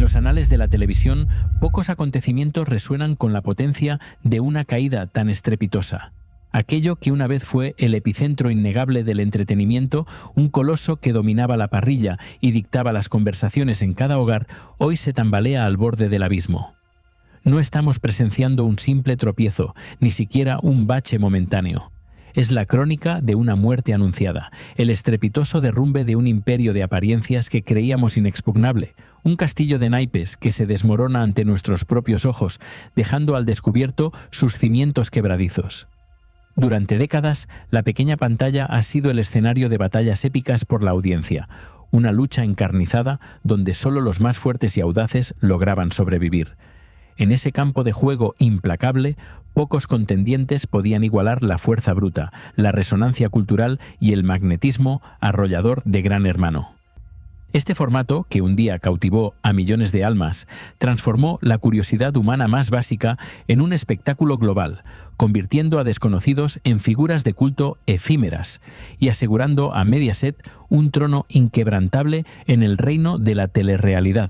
los anales de la televisión, pocos acontecimientos resuenan con la potencia de una caída tan estrepitosa. Aquello que una vez fue el epicentro innegable del entretenimiento, un coloso que dominaba la parrilla y dictaba las conversaciones en cada hogar, hoy se tambalea al borde del abismo. No estamos presenciando un simple tropiezo, ni siquiera un bache momentáneo. Es la crónica de una muerte anunciada, el estrepitoso derrumbe de un imperio de apariencias que creíamos inexpugnable, un castillo de naipes que se desmorona ante nuestros propios ojos, dejando al descubierto sus cimientos quebradizos. Durante décadas, la pequeña pantalla ha sido el escenario de batallas épicas por la audiencia, una lucha encarnizada donde solo los más fuertes y audaces lograban sobrevivir. En ese campo de juego implacable, pocos contendientes podían igualar la fuerza bruta, la resonancia cultural y el magnetismo arrollador de Gran Hermano. Este formato, que un día cautivó a millones de almas, transformó la curiosidad humana más básica en un espectáculo global, convirtiendo a desconocidos en figuras de culto efímeras y asegurando a Mediaset un trono inquebrantable en el reino de la telerrealidad.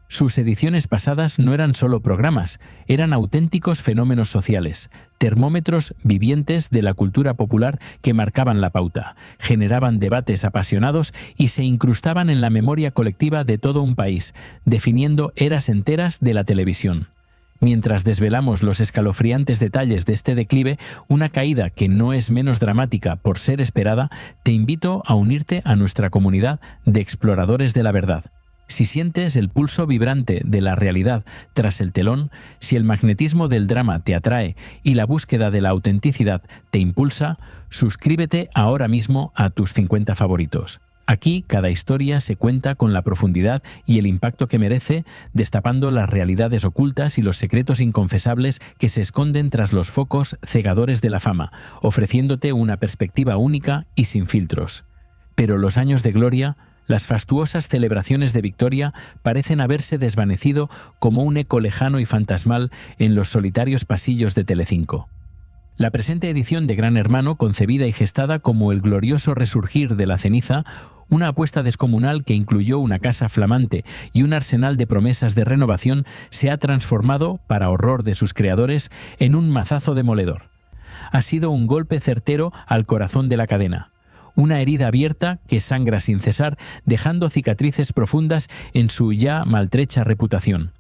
Sus ediciones pasadas no eran solo programas, eran auténticos fenómenos sociales, termómetros vivientes de la cultura popular que marcaban la pauta, generaban debates apasionados y se incrustaban en la memoria colectiva de todo un país, definiendo eras enteras de la televisión. Mientras desvelamos los escalofriantes detalles de este declive, una caída que no es menos dramática por ser esperada, te invito a unirte a nuestra comunidad de exploradores de la verdad. Si sientes el pulso vibrante de la realidad tras el telón, si el magnetismo del drama te atrae y la búsqueda de la autenticidad te impulsa, suscríbete ahora mismo a tus 50 favoritos. Aquí cada historia se cuenta con la profundidad y el impacto que merece, destapando las realidades ocultas y los secretos inconfesables que se esconden tras los focos cegadores de la fama, ofreciéndote una perspectiva única y sin filtros. Pero los años de gloria, las fastuosas celebraciones de victoria parecen haberse desvanecido como un eco lejano y fantasmal en los solitarios pasillos de Telecinco. La presente edición de Gran Hermano, concebida y gestada como el glorioso resurgir de la ceniza, una apuesta descomunal que incluyó una casa flamante y un arsenal de promesas de renovación, se ha transformado, para horror de sus creadores, en un mazazo demoledor. Ha sido un golpe certero al corazón de la cadena. Una herida abierta que sangra sin cesar, dejando cicatrices profundas en su ya maltrecha reputación.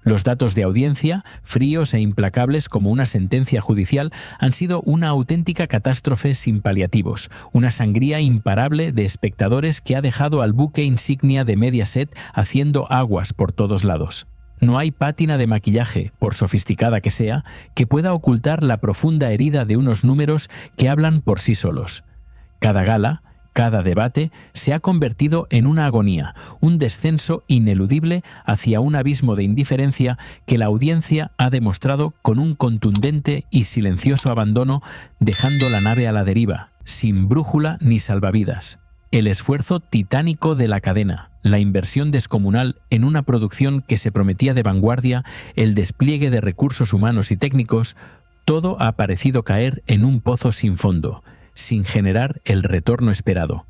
Los datos de audiencia, fríos e implacables como una sentencia judicial, han sido una auténtica catástrofe sin paliativos, una sangría imparable de espectadores que ha dejado al buque insignia de Mediaset haciendo aguas por todos lados. No hay pátina de maquillaje, por sofisticada que sea, que pueda ocultar la profunda herida de unos números que hablan por sí solos. Cada gala, cada debate se ha convertido en una agonía, un descenso ineludible hacia un abismo de indiferencia que la audiencia ha demostrado con un contundente y silencioso abandono, dejando la nave a la deriva, sin brújula ni salvavidas. El esfuerzo titánico de la cadena, la inversión descomunal en una producción que se prometía de vanguardia, el despliegue de recursos humanos y técnicos, todo ha parecido caer en un pozo sin fondo, sin generar el retorno esperado.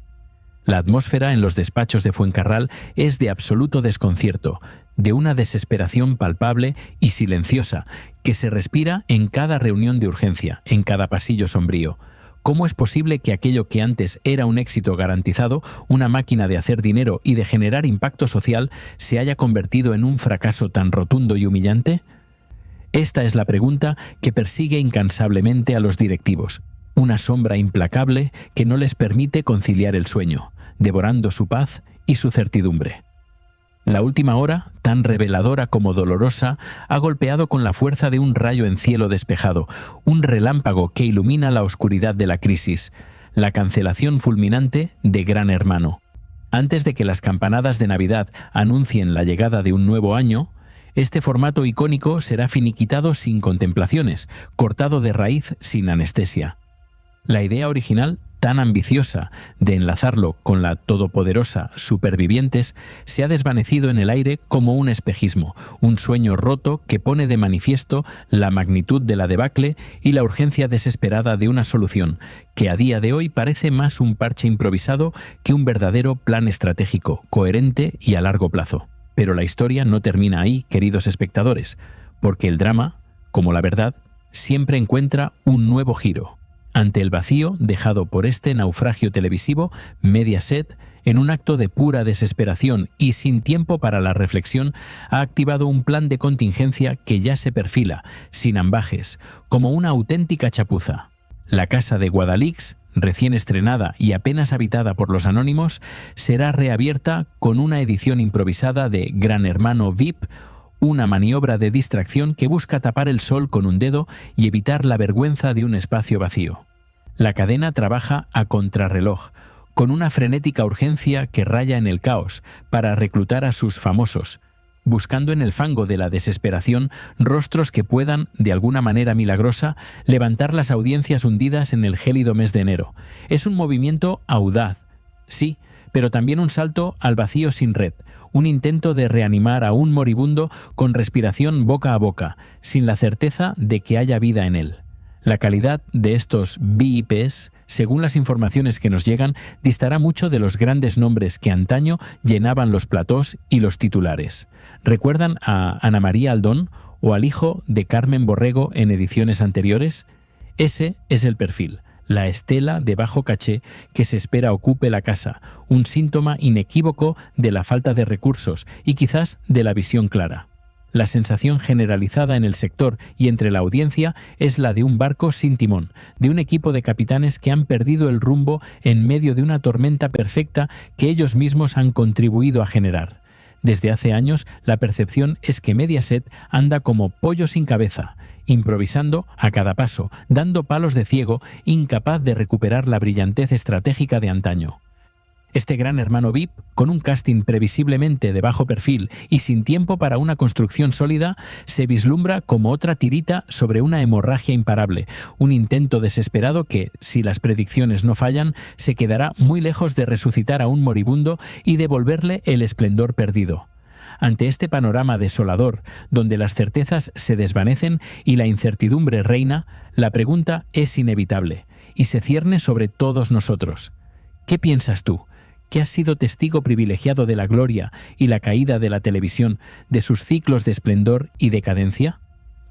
La atmósfera en los despachos de Fuencarral es de absoluto desconcierto, de una desesperación palpable y silenciosa que se respira en cada reunión de urgencia, en cada pasillo sombrío. ¿Cómo es posible que aquello que antes era un éxito garantizado, una máquina de hacer dinero y de generar impacto social, se haya convertido en un fracaso tan rotundo y humillante? Esta es la pregunta que persigue incansablemente a los directivos. Una sombra implacable que no les permite conciliar el sueño, devorando su paz y su certidumbre. La última hora, tan reveladora como dolorosa, ha golpeado con la fuerza de un rayo en cielo despejado, un relámpago que ilumina la oscuridad de la crisis, la cancelación fulminante de Gran Hermano. Antes de que las campanadas de Navidad anuncien la llegada de un nuevo año, este formato icónico será finiquitado sin contemplaciones, cortado de raíz sin anestesia. La idea original, tan ambiciosa, de enlazarlo con la todopoderosa Supervivientes, se ha desvanecido en el aire como un espejismo, un sueño roto que pone de manifiesto la magnitud de la debacle y la urgencia desesperada de una solución, que a día de hoy parece más un parche improvisado que un verdadero plan estratégico, coherente y a largo plazo. Pero la historia no termina ahí, queridos espectadores, porque el drama, como la verdad, siempre encuentra un nuevo giro. Ante el vacío dejado por este naufragio televisivo, Mediaset, en un acto de pura desesperación y sin tiempo para la reflexión, ha activado un plan de contingencia que ya se perfila, sin ambajes, como una auténtica chapuza. La casa de Guadalix, recién estrenada y apenas habitada por los anónimos, será reabierta con una edición improvisada de Gran Hermano VIP, una maniobra de distracción que busca tapar el sol con un dedo y evitar la vergüenza de un espacio vacío. La cadena trabaja a contrarreloj, con una frenética urgencia que raya en el caos, para reclutar a sus famosos, buscando en el fango de la desesperación rostros que puedan, de alguna manera milagrosa, levantar las audiencias hundidas en el gélido mes de enero. Es un movimiento audaz, sí, pero también un salto al vacío sin red, un intento de reanimar a un moribundo con respiración boca a boca, sin la certeza de que haya vida en él. La calidad de estos VIPs, según las informaciones que nos llegan, distará mucho de los grandes nombres que antaño llenaban los platós y los titulares. ¿Recuerdan a Ana María Aldón o al hijo de Carmen Borrego en ediciones anteriores? Ese es el perfil, la estela de bajo caché que se espera ocupe la casa, un síntoma inequívoco de la falta de recursos y quizás de la visión clara. La sensación generalizada en el sector y entre la audiencia es la de un barco sin timón, de un equipo de capitanes que han perdido el rumbo en medio de una tormenta perfecta que ellos mismos han contribuido a generar. Desde hace años, la percepción es que Mediaset anda como pollo sin cabeza, improvisando a cada paso, dando palos de ciego, incapaz de recuperar la brillantez estratégica de antaño. Este Gran Hermano VIP, con un casting previsiblemente de bajo perfil y sin tiempo para una construcción sólida, se vislumbra como otra tirita sobre una hemorragia imparable, un intento desesperado que, si las predicciones no fallan, se quedará muy lejos de resucitar a un moribundo y devolverle el esplendor perdido. Ante este panorama desolador, donde las certezas se desvanecen y la incertidumbre reina, la pregunta es inevitable y se cierne sobre todos nosotros. ¿Qué piensas tú? ¿Que has sido testigo privilegiado de la gloria y la caída de la televisión, de sus ciclos de esplendor y decadencia?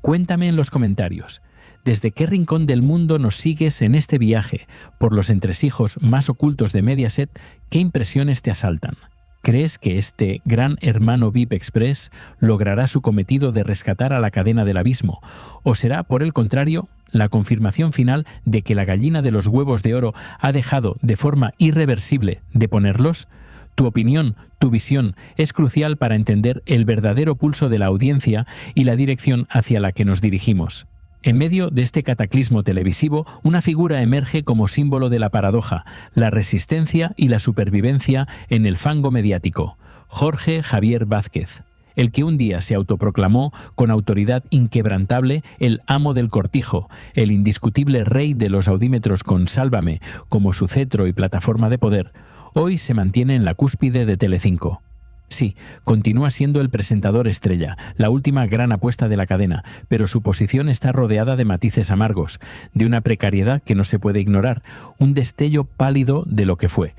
Cuéntame en los comentarios. ¿Desde qué rincón del mundo nos sigues en este viaje por los entresijos más ocultos de Mediaset? ¿Qué impresiones te asaltan? ¿Crees que este Gran Hermano VIP Express logrará su cometido de rescatar a la cadena del abismo? ¿O será, por el contrario, la confirmación final de que la gallina de los huevos de oro ha dejado de forma irreversible de ponerlos? Tu opinión, tu visión es crucial para entender el verdadero pulso de la audiencia y la dirección hacia la que nos dirigimos. En medio de este cataclismo televisivo, una figura emerge como símbolo de la paradoja, la resistencia y la supervivencia en el fango mediático: Jorge Javier Vázquez, el que un día se autoproclamó con autoridad inquebrantable el amo del cortijo, el indiscutible rey de los audímetros con Sálvame como su cetro y plataforma de poder, hoy se mantiene en la cúspide de Telecinco. Sí, continúa siendo el presentador estrella, la última gran apuesta de la cadena, pero su posición está rodeada de matices amargos, de una precariedad que no se puede ignorar, un destello pálido de lo que fue.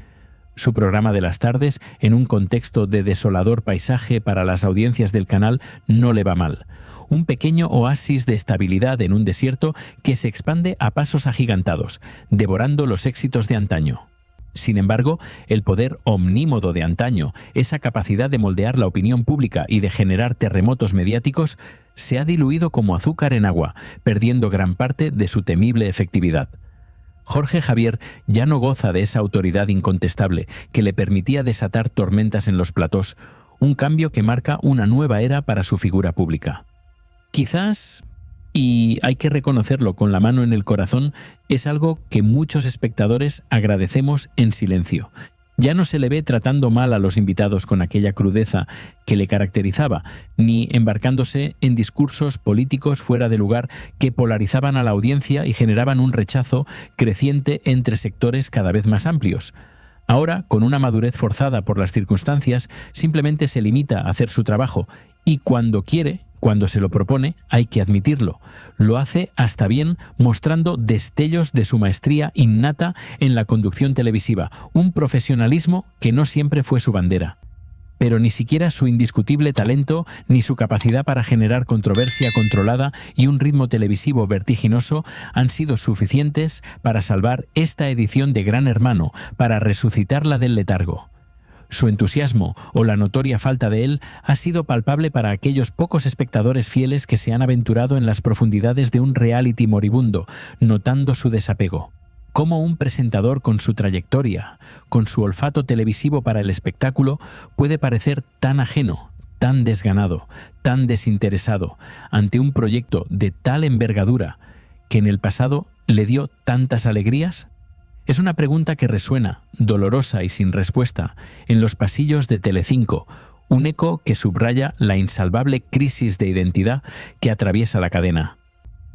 Su programa de las tardes, en un contexto de desolador paisaje para las audiencias del canal, no le va mal. Un pequeño oasis de estabilidad en un desierto que se expande a pasos agigantados, devorando los éxitos de antaño. Sin embargo, el poder omnímodo de antaño, esa capacidad de moldear la opinión pública y de generar terremotos mediáticos, se ha diluido como azúcar en agua, perdiendo gran parte de su temible efectividad. Jorge Javier ya no goza de esa autoridad incontestable que le permitía desatar tormentas en los platós, un cambio que marca una nueva era para su figura pública. Quizás, y hay que reconocerlo con la mano en el corazón, es algo que muchos espectadores agradecemos en silencio. Ya no se le ve tratando mal a los invitados con aquella crudeza que le caracterizaba, ni embarcándose en discursos políticos fuera de lugar que polarizaban a la audiencia y generaban un rechazo creciente entre sectores cada vez más amplios. Ahora, con una madurez forzada por las circunstancias, simplemente se limita a hacer su trabajo y cuando quiere, cuando se lo propone, hay que admitirlo. Lo hace hasta bien mostrando destellos de su maestría innata en la conducción televisiva, un profesionalismo que no siempre fue su bandera. Pero ni siquiera su indiscutible talento, ni su capacidad para generar controversia controlada y un ritmo televisivo vertiginoso han sido suficientes para salvar esta edición de Gran Hermano, para resucitarla del letargo. Su entusiasmo, o la notoria falta de él, ha sido palpable para aquellos pocos espectadores fieles que se han aventurado en las profundidades de un reality moribundo, notando su desapego. Cómo un presentador con su trayectoria, con su olfato televisivo para el espectáculo, puede parecer tan ajeno, tan desganado, tan desinteresado ante un proyecto de tal envergadura que en el pasado le dio tantas alegrías. Es una pregunta que resuena, dolorosa y sin respuesta, en los pasillos de Telecinco, un eco que subraya la insalvable crisis de identidad que atraviesa la cadena.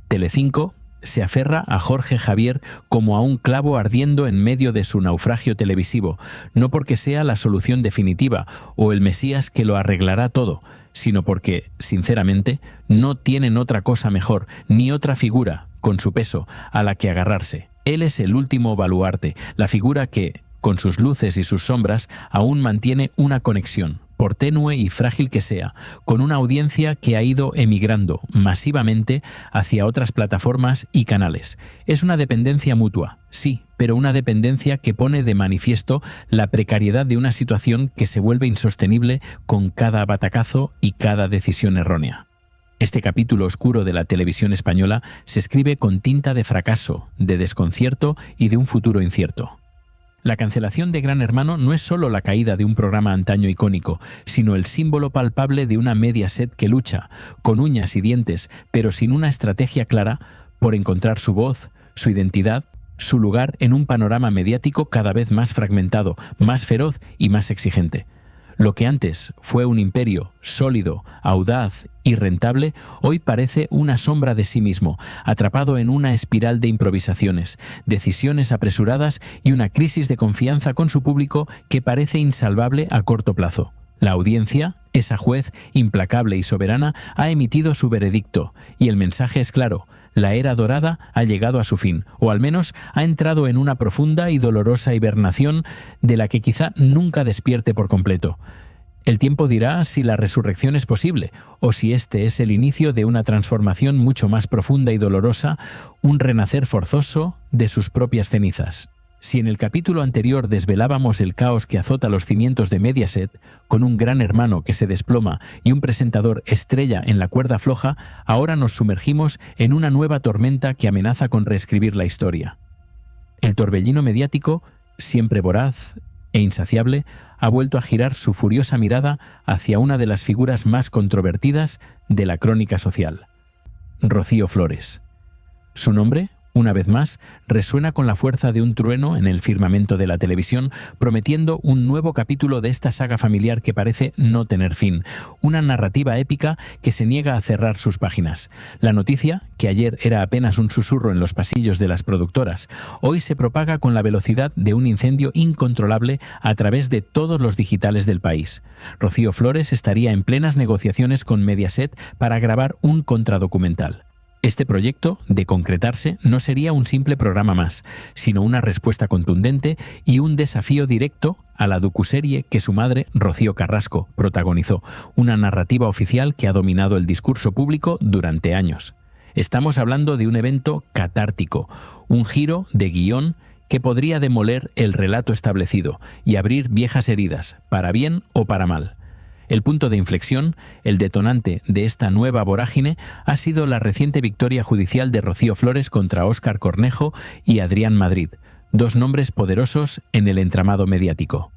Telecinco se aferra a Jorge Javier como a un clavo ardiendo en medio de su naufragio televisivo, no porque sea la solución definitiva o el Mesías que lo arreglará todo, sino porque, sinceramente, no tienen otra cosa mejor, ni otra figura, con su peso, a la que agarrarse. Él es el último baluarte, la figura que, con sus luces y sus sombras, aún mantiene una conexión, por tenue y frágil que sea, con una audiencia que ha ido emigrando masivamente hacia otras plataformas y canales. Es una dependencia mutua, sí, pero una dependencia que pone de manifiesto la precariedad de una situación que se vuelve insostenible con cada batacazo y cada decisión errónea. Este capítulo oscuro de la televisión española se escribe con tinta de fracaso, de desconcierto y de un futuro incierto. La cancelación de Gran Hermano no es solo la caída de un programa antaño icónico, sino el símbolo palpable de una Mediaset que lucha, con uñas y dientes, pero sin una estrategia clara, por encontrar su voz, su identidad, su lugar en un panorama mediático cada vez más fragmentado, más feroz y más exigente. Lo que antes fue un imperio sólido, audaz y rentable, hoy parece una sombra de sí mismo, atrapado en una espiral de improvisaciones, decisiones apresuradas y una crisis de confianza con su público que parece insalvable a corto plazo. La audiencia, esa juez implacable y soberana, ha emitido su veredicto, y el mensaje es claro: la era dorada ha llegado a su fin, o al menos ha entrado en una profunda y dolorosa hibernación de la que quizá nunca despierte por completo. El tiempo dirá si la resurrección es posible, o si este es el inicio de una transformación mucho más profunda y dolorosa, un renacer forzoso de sus propias cenizas. Si en el capítulo anterior desvelábamos el caos que azota los cimientos de Mediaset, con un Gran Hermano que se desploma y un presentador estrella en la cuerda floja, ahora nos sumergimos en una nueva tormenta que amenaza con reescribir la historia. El torbellino mediático, siempre voraz e insaciable, ha vuelto a girar su furiosa mirada hacia una de las figuras más controvertidas de la crónica social: Rocío Flores. Su nombre, una vez más, resuena con la fuerza de un trueno en el firmamento de la televisión, prometiendo un nuevo capítulo de esta saga familiar que parece no tener fin, una narrativa épica que se niega a cerrar sus páginas. La noticia, que ayer era apenas un susurro en los pasillos de las productoras, hoy se propaga con la velocidad de un incendio incontrolable a través de todos los digitales del país. Rocío Flores estaría en plenas negociaciones con Mediaset para grabar un contradocumental. Este proyecto, de concretarse, no sería un simple programa más, sino una respuesta contundente y un desafío directo a la docuserie que su madre, Rocío Carrasco, protagonizó, una narrativa oficial que ha dominado el discurso público durante años. Estamos hablando de un evento catártico, un giro de guión que podría demoler el relato establecido y abrir viejas heridas, para bien o para mal. El punto de inflexión, el detonante de esta nueva vorágine, ha sido la reciente victoria judicial de Rocío Flores contra Óscar Cornejo y Adrián Madrid, dos nombres poderosos en el entramado mediático.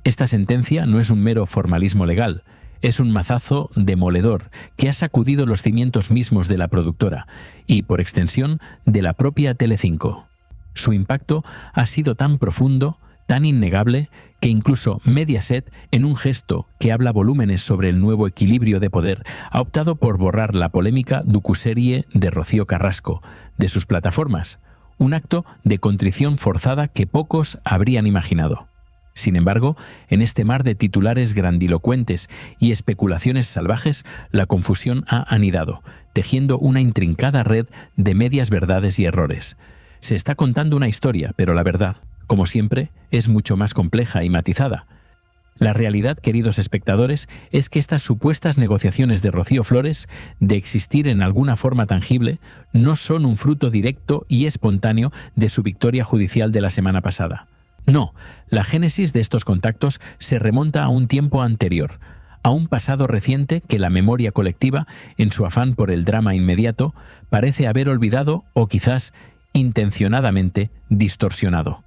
Esta sentencia no es un mero formalismo legal, es un mazazo demoledor que ha sacudido los cimientos mismos de la productora y, por extensión, de la propia Telecinco. Su impacto ha sido tan profundo, tan innegable, que incluso Mediaset, en un gesto que habla volúmenes sobre el nuevo equilibrio de poder, ha optado por borrar la polémica docuserie de Rocío Carrasco de sus plataformas, un acto de contrición forzada que pocos habrían imaginado. Sin embargo, en este mar de titulares grandilocuentes y especulaciones salvajes, la confusión ha anidado, tejiendo una intrincada red de medias verdades y errores. Se está contando una historia, pero la verdad, como siempre, es mucho más compleja y matizada. La realidad, queridos espectadores, es que estas supuestas negociaciones de Rocío Flores, de existir en alguna forma tangible, no son un fruto directo y espontáneo de su victoria judicial de la semana pasada. No, la génesis de estos contactos se remonta a un tiempo anterior, a un pasado reciente que la memoria colectiva, en su afán por el drama inmediato, parece haber olvidado o quizás intencionadamente distorsionado.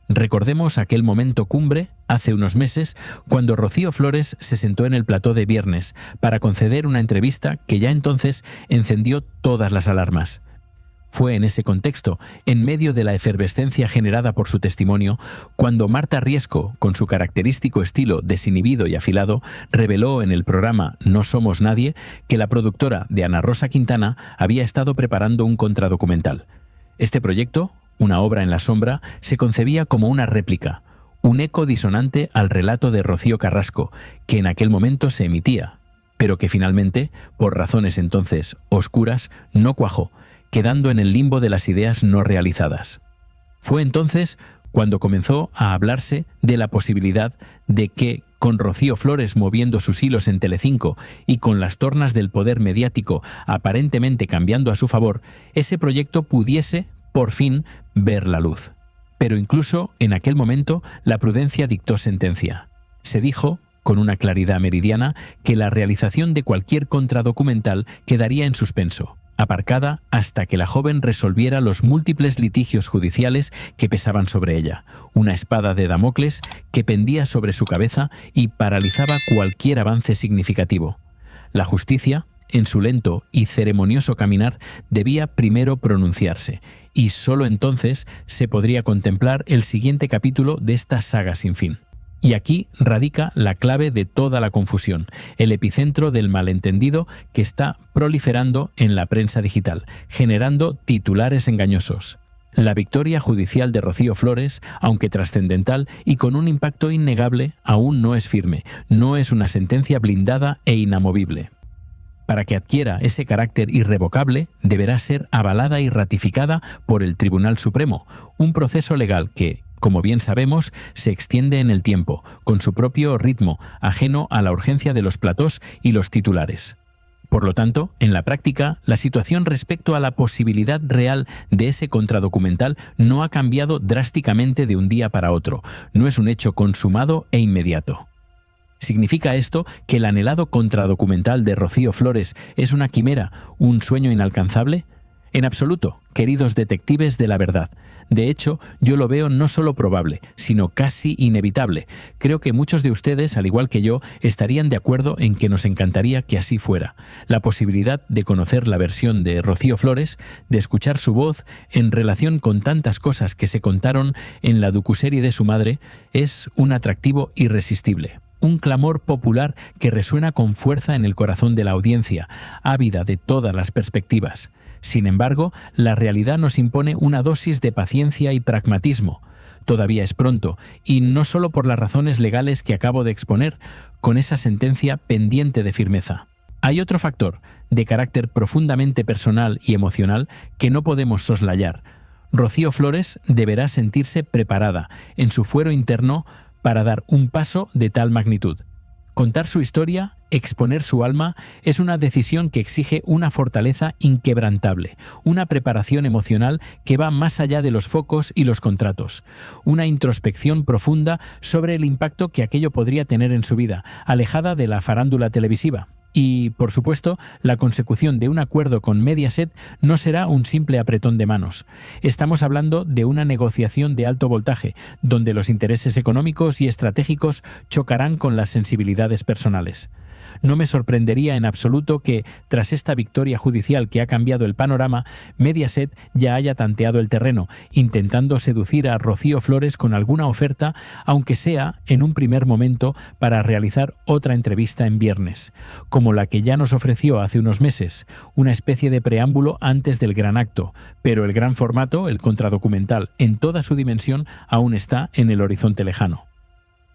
Recordemos aquel momento cumbre, hace unos meses, cuando Rocío Flores se sentó en el plató de Viernes para conceder una entrevista que ya entonces encendió todas las alarmas. Fue en ese contexto, en medio de la efervescencia generada por su testimonio, cuando Marta Riesco, con su característico estilo desinhibido y afilado, reveló en el programa No Somos Nadie que la productora de Ana Rosa Quintana había estado preparando un contradocumental. Este proyecto, una obra en la sombra, se concebía como una réplica, un eco disonante al relato de Rocío Carrasco, que en aquel momento se emitía, pero que finalmente, por razones entonces oscuras, no cuajó, quedando en el limbo de las ideas no realizadas. Fue entonces cuando comenzó a hablarse de la posibilidad de que, con Rocío Flores moviendo sus hilos en Telecinco y con las tornas del poder mediático aparentemente cambiando a su favor, ese proyecto pudiese, por fin, ver la luz. Pero incluso en aquel momento la prudencia dictó sentencia. Se dijo, con una claridad meridiana, que la realización de cualquier contradocumental quedaría en suspenso, aparcada hasta que la joven resolviera los múltiples litigios judiciales que pesaban sobre ella, una espada de Damocles que pendía sobre su cabeza y paralizaba cualquier avance significativo. La justicia, en su lento y ceremonioso caminar, debía primero pronunciarse, y sólo entonces se podría contemplar el siguiente capítulo de esta saga sin fin. Y aquí radica la clave de toda la confusión, el epicentro del malentendido que está proliferando en la prensa digital, generando titulares engañosos. La victoria judicial de Rocío Flores, aunque trascendental y con un impacto innegable, aún no es firme, no es una sentencia blindada e inamovible. Para que adquiera ese carácter irrevocable, deberá ser avalada y ratificada por el Tribunal Supremo, un proceso legal que, como bien sabemos, se extiende en el tiempo, con su propio ritmo, ajeno a la urgencia de los platós y los titulares. Por lo tanto, en la práctica, la situación respecto a la posibilidad real de ese contradocumental no ha cambiado drásticamente de un día para otro, no es un hecho consumado e inmediato. ¿Significa esto que el anhelado contradocumental de Rocío Flores es una quimera, un sueño inalcanzable? En absoluto, queridos detectives de la verdad. De hecho, yo lo veo no solo probable, sino casi inevitable. Creo que muchos de ustedes, al igual que yo, estarían de acuerdo en que nos encantaría que así fuera. La posibilidad de conocer la versión de Rocío Flores, de escuchar su voz en relación con tantas cosas que se contaron en la docuserie de su madre, es un atractivo irresistible. Un clamor popular que resuena con fuerza en el corazón de la audiencia, ávida de todas las perspectivas. Sin embargo, la realidad nos impone una dosis de paciencia y pragmatismo. Todavía es pronto, y no solo por las razones legales que acabo de exponer, con esa sentencia pendiente de firmeza. Hay otro factor, de carácter profundamente personal y emocional, que no podemos soslayar. Rocío Flores deberá sentirse preparada, en su fuero interno, para dar un paso de tal magnitud. Contar su historia, exponer su alma, es una decisión que exige una fortaleza inquebrantable, una preparación emocional que va más allá de los focos y los contratos, una introspección profunda sobre el impacto que aquello podría tener en su vida, alejada de la farándula televisiva. Y, por supuesto, la consecución de un acuerdo con Mediaset no será un simple apretón de manos. Estamos hablando de una negociación de alto voltaje, donde los intereses económicos y estratégicos chocarán con las sensibilidades personales. No me sorprendería en absoluto que, tras esta victoria judicial que ha cambiado el panorama, Mediaset ya haya tanteado el terreno, intentando seducir a Rocío Flores con alguna oferta, aunque sea en un primer momento para realizar otra entrevista en Viernes, como la que ya nos ofreció hace unos meses, una especie de preámbulo antes del gran acto, pero el gran formato, el contradocumental, en toda su dimensión, aún está en el horizonte lejano.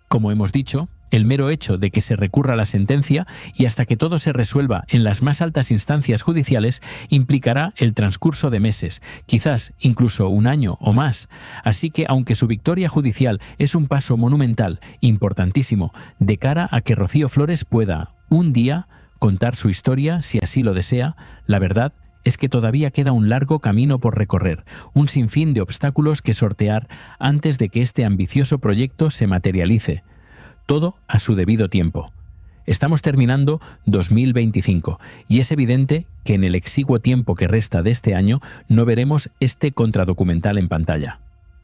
Como hemos dicho, El mero hecho de que se recurra a la sentencia y hasta que todo se resuelva en las más altas instancias judiciales implicará el transcurso de meses, quizás incluso un año o más. Así que, aunque su victoria judicial es un paso monumental, importantísimo, de cara a que Rocío Flores pueda, un día, contar su historia, si así lo desea, la verdad es que todavía queda un largo camino por recorrer, un sinfín de obstáculos que sortear antes de que este ambicioso proyecto se materialice. Todo a su debido tiempo. Estamos terminando 2025 y es evidente que en el exiguo tiempo que resta de este año no veremos este contradocumental en pantalla.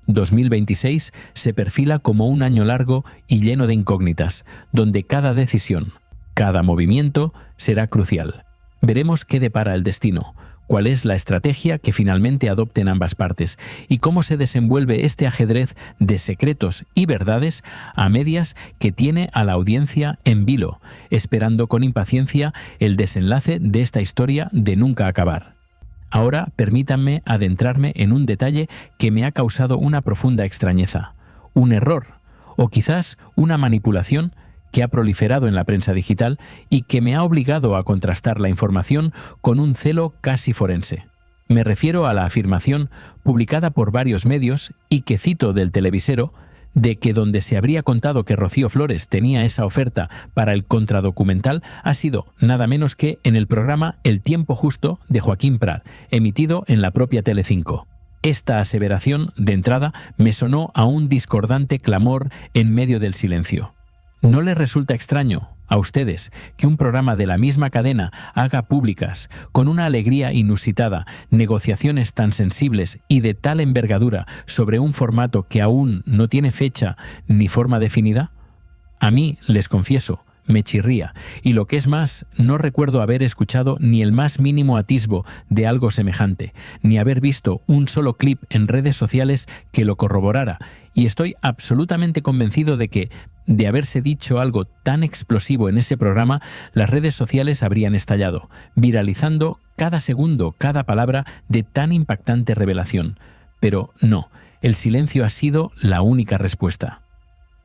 2026 se perfila como un año largo y lleno de incógnitas, donde cada decisión, cada movimiento será crucial. Veremos qué depara el destino, cuál es la estrategia que finalmente adopten ambas partes y cómo se desenvuelve este ajedrez de secretos y verdades a medias que tiene a la audiencia en vilo, esperando con impaciencia el desenlace de esta historia de nunca acabar. Ahora permítanme adentrarme en un detalle que me ha causado una profunda extrañeza, un error o quizás una manipulación que ha proliferado en la prensa digital y que me ha obligado a contrastar la información con un celo casi forense. Me refiero a la afirmación, publicada por varios medios y que cito del televisero, de que donde se habría contado que Rocío Flores tenía esa oferta para el contradocumental ha sido nada menos que en el programa El tiempo justo de Joaquín Prat, emitido en la propia Telecinco. Esta aseveración, de entrada, me sonó a un discordante clamor en medio del silencio. ¿No les resulta extraño, a ustedes, que un programa de la misma cadena haga públicas, con una alegría inusitada, negociaciones tan sensibles y de tal envergadura sobre un formato que aún no tiene fecha ni forma definida? A mí, les confieso, me chirría, y lo que es más, no recuerdo haber escuchado ni el más mínimo atisbo de algo semejante, ni haber visto un solo clip en redes sociales que lo corroborara, y estoy absolutamente convencido de que, de haberse dicho algo tan explosivo en ese programa, las redes sociales habrían estallado, viralizando cada segundo, cada palabra de tan impactante revelación. Pero no, el silencio ha sido la única respuesta.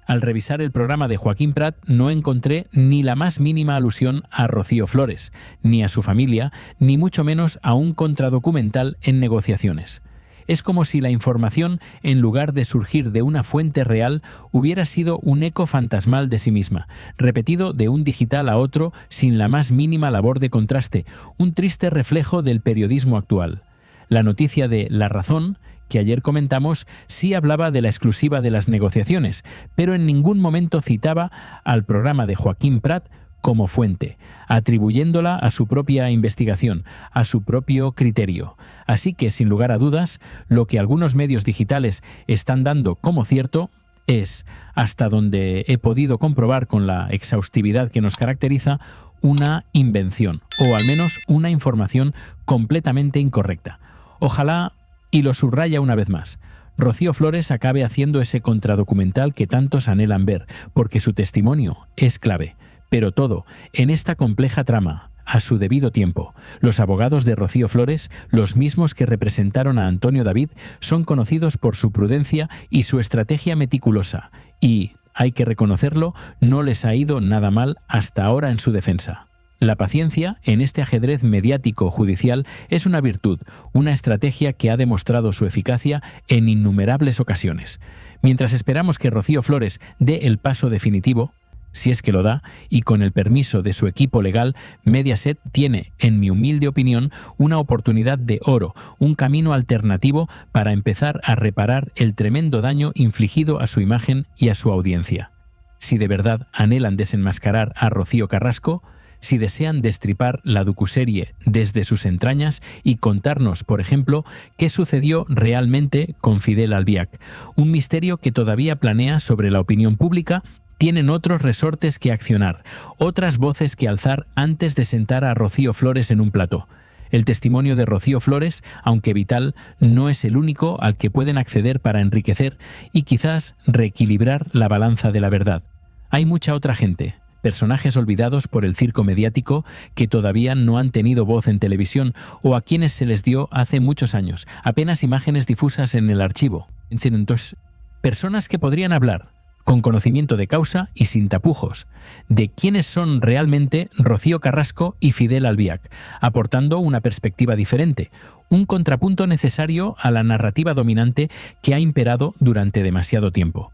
Al revisar el programa de Joaquín Prat no encontré ni la más mínima alusión a Rocío Flores, ni a su familia, ni mucho menos a un contradocumental en negociaciones. Es como si la información, en lugar de surgir de una fuente real, hubiera sido un eco fantasmal de sí misma, repetido de un digital a otro sin la más mínima labor de contraste, un triste reflejo del periodismo actual. La noticia de La Razón, que ayer comentamos, sí hablaba de la exclusiva de las negociaciones, pero en ningún momento citaba al programa de Joaquín Prat como fuente, atribuyéndola a su propia investigación, a su propio criterio. Así que, sin lugar a dudas, lo que algunos medios digitales están dando como cierto es, hasta donde he podido comprobar con la exhaustividad que nos caracteriza, una invención, o al menos una información completamente incorrecta. Ojalá, y lo subraya una vez más, Rocío Flores acabe haciendo ese contradocumental que tantos anhelan ver, porque su testimonio es clave. Pero todo, en esta compleja trama, a su debido tiempo. Los abogados de Rocío Flores, los mismos que representaron a Antonio David, son conocidos por su prudencia y su estrategia meticulosa, y, hay que reconocerlo, no les ha ido nada mal hasta ahora en su defensa. La paciencia, en este ajedrez mediático judicial, es una virtud, una estrategia que ha demostrado su eficacia en innumerables ocasiones. Mientras esperamos que Rocío Flores dé el paso definitivo, si es que lo da, y con el permiso de su equipo legal, Mediaset tiene, en mi humilde opinión, una oportunidad de oro, un camino alternativo para empezar a reparar el tremendo daño infligido a su imagen y a su audiencia. Si de verdad anhelan desenmascarar a Rocío Carrasco, si desean destripar la docuserie desde sus entrañas y contarnos, por ejemplo, qué sucedió realmente con Fidel Albiac, un misterio que todavía planea sobre la opinión pública, tienen otros resortes que accionar, otras voces que alzar antes de sentar a Rocío Flores en un plató. El testimonio de Rocío Flores, aunque vital, no es el único al que pueden acceder para enriquecer y quizás reequilibrar la balanza de la verdad. Hay mucha otra gente, personajes olvidados por el circo mediático que todavía no han tenido voz en televisión o a quienes se les dio hace muchos años, apenas imágenes difusas en el archivo. Entonces, personas que podrían hablar, con conocimiento de causa y sin tapujos, de quiénes son realmente Rocío Carrasco y Fidel Albiac, aportando una perspectiva diferente, un contrapunto necesario a la narrativa dominante que ha imperado durante demasiado tiempo.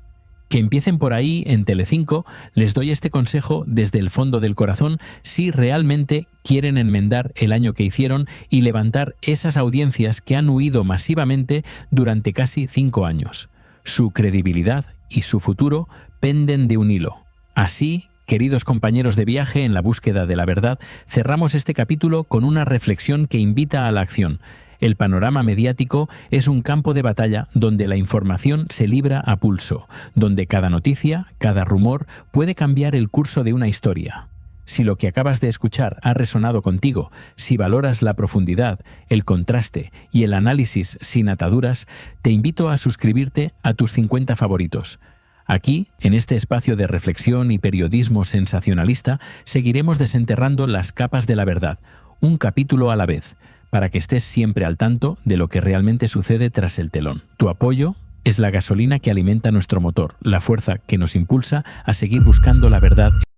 Que empiecen por ahí en Telecinco, les doy este consejo desde el fondo del corazón si realmente quieren enmendar el año que hicieron y levantar esas audiencias que han huido masivamente durante casi 5 años. Su credibilidad y su futuro penden de un hilo. Así, queridos compañeros de viaje en la búsqueda de la verdad, cerramos este capítulo con una reflexión que invita a la acción. El panorama mediático es un campo de batalla donde la información se libra a pulso, donde cada noticia, cada rumor puede cambiar el curso de una historia. Si lo que acabas de escuchar ha resonado contigo, si valoras la profundidad, el contraste y el análisis sin ataduras, te invito a suscribirte a tus 50 favoritos. Aquí, en este espacio de reflexión y periodismo sensacionalista, seguiremos desenterrando las capas de la verdad, un capítulo a la vez, para que estés siempre al tanto de lo que realmente sucede tras el telón. Tu apoyo es la gasolina que alimenta nuestro motor, la fuerza que nos impulsa a seguir buscando la verdad